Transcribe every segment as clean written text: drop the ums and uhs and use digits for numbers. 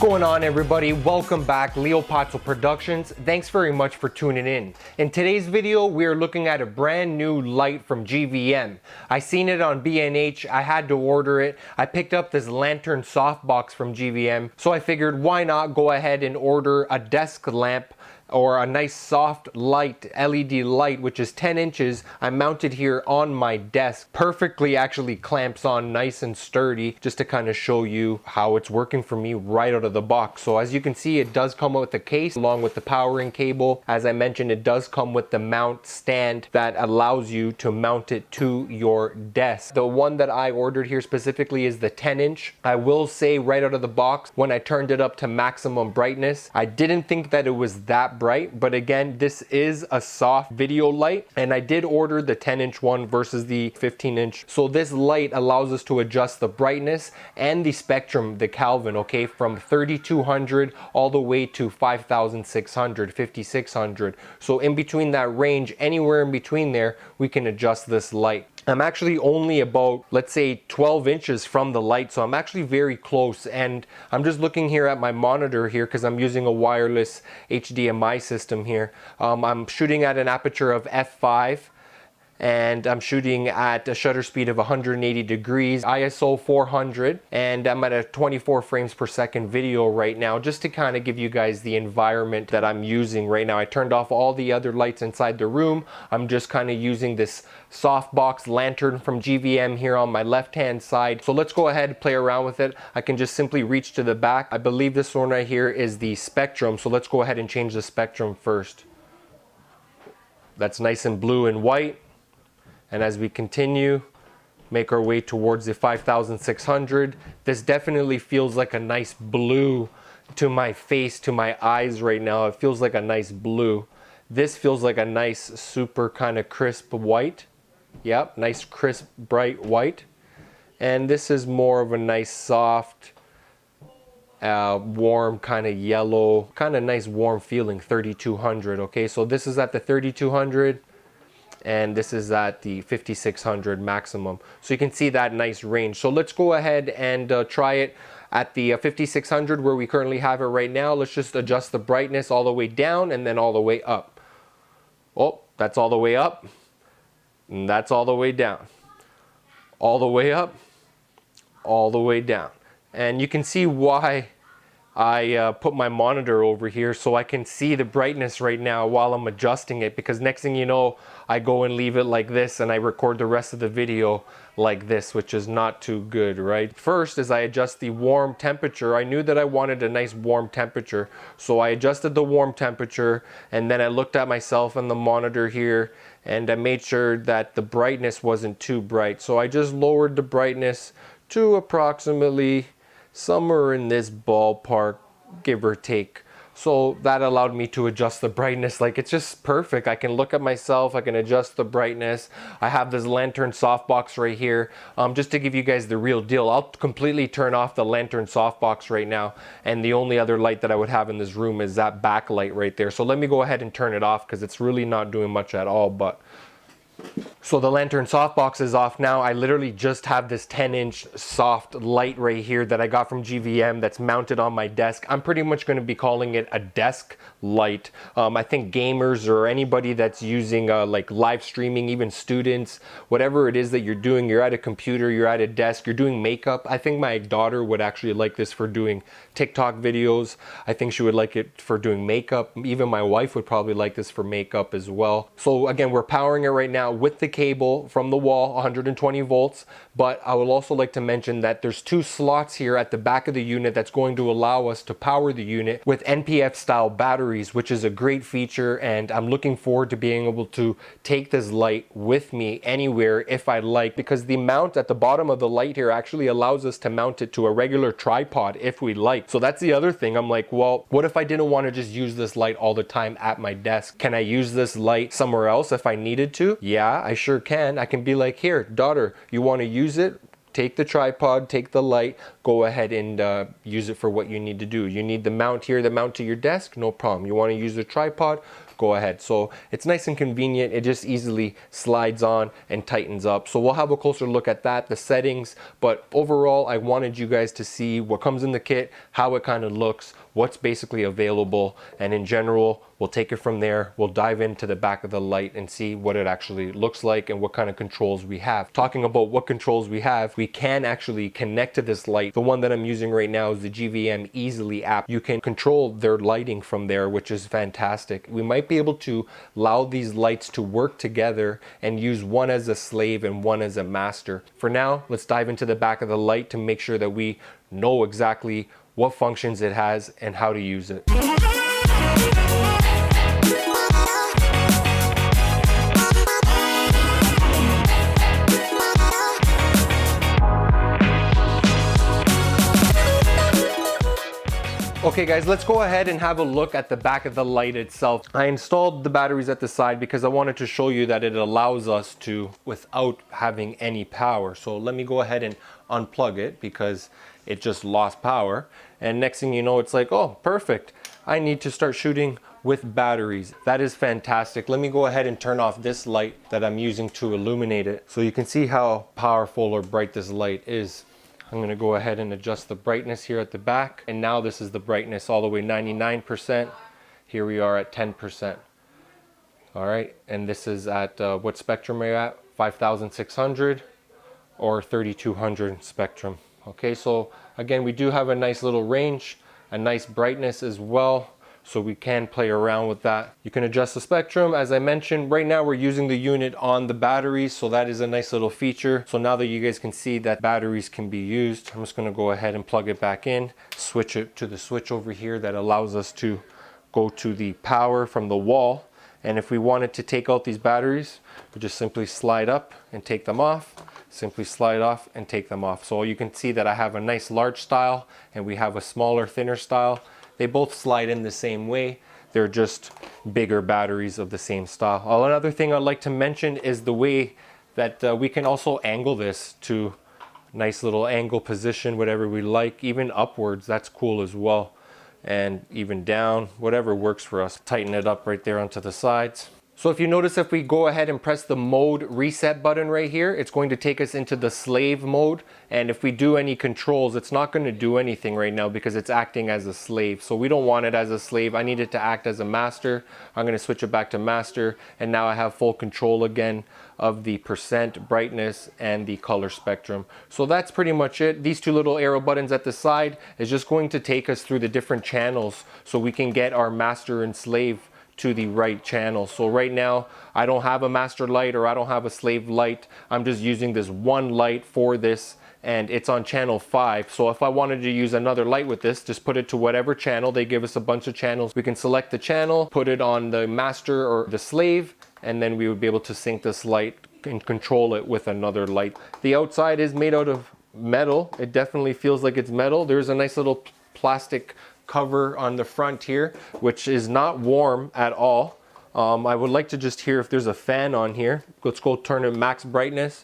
going on, everybody? Welcome back, Leopazzo Productions. Thanks very much for tuning in. In today's video, we are looking at a brand new light from GVM. I seen it on B&H, I had to order it. I picked up this lantern softbox from GVM, so I figured why not go ahead and order a desk lamp or a nice soft light, LED light, which is 10 inches. I mounted here on my desk. Perfectly actually clamps on nice and sturdy, just to kind of show you how it's working for me right out of the box. So as you can see, it does come with a case along with the powering cable. As I mentioned, it does come with the mount stand that allows you to mount it to your desk. The one that I ordered here specifically is the 10 inch. I will say right out of the box, when I turned it up to maximum brightness, I didn't think that it was that bright, but again, this is a soft video light, and I did order the 10-inch one versus the 15-inch. So this light allows us to adjust the brightness and the spectrum, the Kelvin, okay, from 3200 all the way to 5600, 5600. So in between that range, anywhere in between there, we can adjust this light. I'm actually only about, let's say, 12 inches from the light, so I'm actually very close. And I'm just looking here at my monitor here because I'm using a wireless HDMI system here. I'm shooting at an aperture of f5, and I'm shooting at a shutter speed of 180 degrees, ISO 400, and I'm at a 24 frames per second video right now, just to kind of give you guys the environment that I'm using right now. I turned off all the other lights inside the room. I'm just kind of using this softbox lantern from GVM here on my left hand side. So let's go ahead and play around with it. I can just simply reach to the back. I believe this one right here is the spectrum, so let's go ahead and change the spectrum first. That's nice and blue and white. And as we continue, make our way towards the 5600, this definitely feels like a nice blue to my face, to my eyes right now. It feels like a nice blue. This feels like a nice, super kind of crisp white. Yep, nice, crisp, bright white. And this is more of a nice, soft, warm, kind of yellow, kind of nice, warm feeling, 3200, okay? So this is at the 3200. And this is at the 5600 maximum. So you can see that nice range. So let's go ahead and try it at the 5600 where we currently have it right now. Let's just adjust the brightness all the way down and then all the way up. Oh, that's all the way up. And that's all the way down. All the way up, all the way down. And you can see why I put my monitor over here so I can see the brightness right now while I'm adjusting it, because next thing you know, I go and leave it like this and I record the rest of the video like this, which is not too good, right? First, as I adjust the warm temperature, I knew that I wanted a nice warm temperature, so I adjusted the warm temperature, and then I looked at myself on the monitor here and I made sure that the brightness wasn't too bright. So I just lowered the brightness to approximately somewhere in this ballpark, give or take. So that allowed me to adjust the brightness. Like, it's just perfect. I can look at myself, I can adjust the brightness. I have this lantern softbox right here. Just to give you guys the real deal, I'll completely turn off the lantern softbox right now, and the only other light that I would have in this room is that backlight right there. So let me go ahead and turn it off because it's really not doing much at all. But so the lantern softbox is off now. I literally just have this 10-inch soft light right here that I got from GVM that's mounted on my desk. I'm pretty much going to be calling it a desk light. I think gamers or anybody that's using like live streaming, even students, whatever it is that you're doing, you're at a computer, you're at a desk, you're doing makeup. I think my daughter would actually like this for doing TikTok videos. I think she would like it for doing makeup. Even my wife would probably like this for makeup as well. So again, we're powering it right now with the cable from the wall, 120 volts. But I would also like to mention that there's two slots here at the back of the unit that's going to allow us to power the unit with NPF style batteries, which is a great feature, and I'm looking forward to being able to take this light with me anywhere if I like, because the mount at the bottom of the light here actually allows us to mount it to a regular tripod if we like. So that's the other thing. I'm like, well, what if I didn't want to just use this light all the time at my desk? Can I use this light somewhere else if I needed to? Yeah, I sure can. I can be like, here, daughter, you want to use it? take the tripod, take the light, go ahead and use it for what you need to do. You need the mount here, the mount to your desk, no problem. You want to use the tripod, go ahead. So it's nice and convenient. It just easily slides on and tightens up. So we'll have a closer look at that, the settings, but overall I wanted you guys to see what comes in the kit, how it kind of looks, what's basically available, and in general we'll take it from there. We'll dive into the back of the light and see what it actually looks like and what kind of controls we have. Talking about what controls we have, we can actually connect to this light. The one that I'm using right now is the GVM Easily app. You can control their lighting from there, which is fantastic. We might be able to allow these lights to work together and use one as a slave and one as a master. For now, let's dive into the back of the light to make sure that we know exactly what functions it has and how to use it. Okay guys, let's go ahead and have a look at the back of the light itself. I installed the batteries at the side because I wanted to show you that it allows us to without having any power. So let me go ahead and unplug it because it just lost power. And next thing you know, it's like, oh, perfect. I need to start shooting with batteries. That is fantastic. Let me go ahead and turn off this light that I'm using to illuminate it so you can see how powerful or bright this light is. I'm going to go ahead and adjust the brightness here at the back. And now this is the brightness all the way 99%. Here we are at 10%. All right. And this is at what spectrum are you at? 5600 or 3200 spectrum. Okay. So again, we do have a nice little range, a nice brightness as well. So we can play around with that. You can adjust the spectrum. As I mentioned, right now we're using the unit on the batteries. So that is a nice little feature. So now that you guys can see that batteries can be used, I'm just gonna go ahead and plug it back in, switch it to the switch over here that allows us to go to the power from the wall. And if we wanted to take out these batteries, we just simply slide up and take them off, simply slide off and take them off. So you can see that I have a nice large style and we have a smaller, thinner style. They both slide in the same way. They're just bigger batteries of the same style. Another thing I'd like to mention is the way that we can also angle this to nice little angle position, whatever we like, even upwards, that's cool as well. And even down, whatever works for us. Tighten it up right there onto the sides. So if you notice, if we go ahead and press the mode reset button right here, it's going to take us into the slave mode. And if we do any controls, it's not going to do anything right now because it's acting as a slave. So we don't want it as a slave. I need it to act as a master. I'm going to switch it back to master. And now I have full control again of the percent, brightness, and the color spectrum. So that's pretty much it. These two little arrow buttons at the side is just going to take us through the different channels so we can get our master and slave to the right channel. So right now I don't have a master light or I don't have a slave light. I'm just using this one light for this and it's on channel 5. So if I wanted to use another light with this, just put it to whatever channel. They give us a bunch of channels. We can select the channel, put it on the master or the slave, and then we would be able to sync this light and control it with another light. The outside is made out of metal. It definitely feels like it's metal. There's a nice little plastic cover on the front here, which is not warm at all. I would like to just hear if there's a fan on here. Let's go turn it max brightness.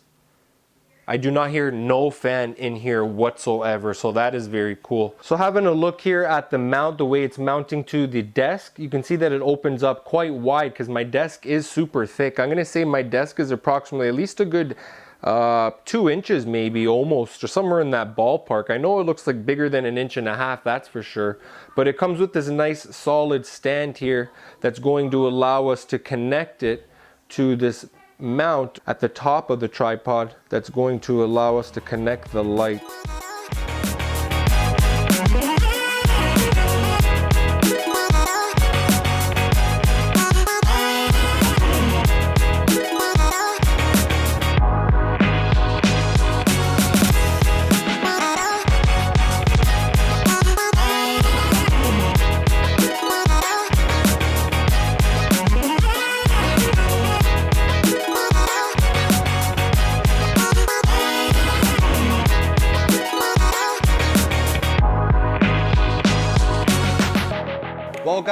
I do not hear no fan in here whatsoever, so that is very cool. So having a look here at the mount, the way it's mounting to the desk, you can see that it opens up quite wide because my desk is super thick. I'm gonna say my desk is approximately at least a good 2 inches maybe, almost, or somewhere in that ballpark. I know it looks like bigger than 1.5 inches, that's for sure, but it comes with this nice solid stand here that's going to allow us to connect it to this mount at the top of the tripod that's going to allow us to connect the light.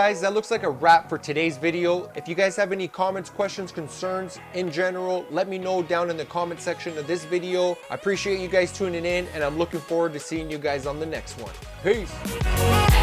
guys, that looks like a wrap for today's video. If you guys have any comments, questions, concerns in general, let me know down in the comment section of this video. I appreciate you guys tuning in, and I'm looking forward to seeing you guys on the next one. Peace.